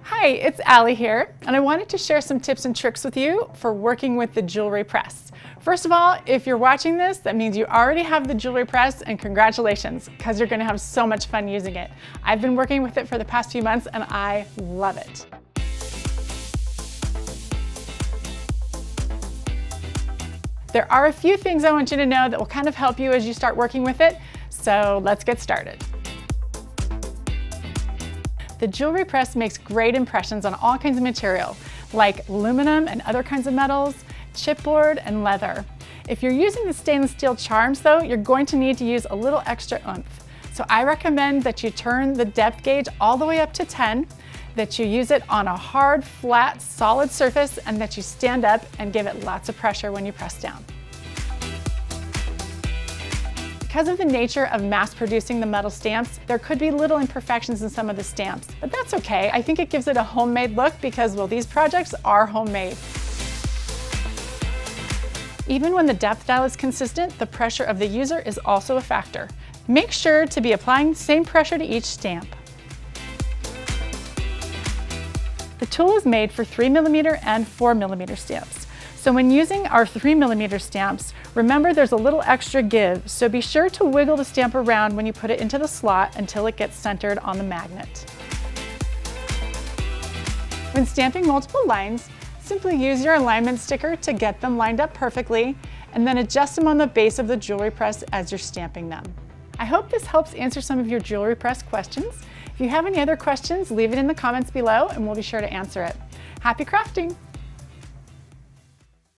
Hi, it's Allie here, and I wanted to share some tips and tricks with you for working with the jewelry press. First of all, if you're watching this, that means you already have the jewelry press, and congratulations, because you're going to have so much fun using it. I've been working with it for the past few months, and I love it. There are a few things I want you to know that will kind of help you as you start working with it, so let's get started. The jewelry press makes great impressions on all kinds of material, like aluminum and other kinds of metals, chipboard, and leather. If you're using the stainless steel charms though, you're going to need to use a little extra oomph. So I recommend that you turn the depth gauge all the way up to 10, that you use it on a hard, flat, solid surface, and that you stand up and give it lots of pressure when you press down. Because of the nature of mass producing the metal stamps, there could be little imperfections in some of the stamps, but that's okay. I think it gives it a homemade look because, well, these projects are homemade. Even when the depth dial is consistent, the pressure of the user is also a factor. Make sure to be applying the same pressure to each stamp. The tool is made for 3mm and 4mm stamps. So when using our 3mm stamps, remember there's a little extra give, so be sure to wiggle the stamp around when you put it into the slot until it gets centered on the magnet. When stamping multiple lines, simply use your alignment sticker to get them lined up perfectly, and then adjust them on the base of the jewelry press as you're stamping them. I hope this helps answer some of your jewelry press questions. If you have any other questions, leave it in the comments below and we'll be sure to answer it. Happy crafting!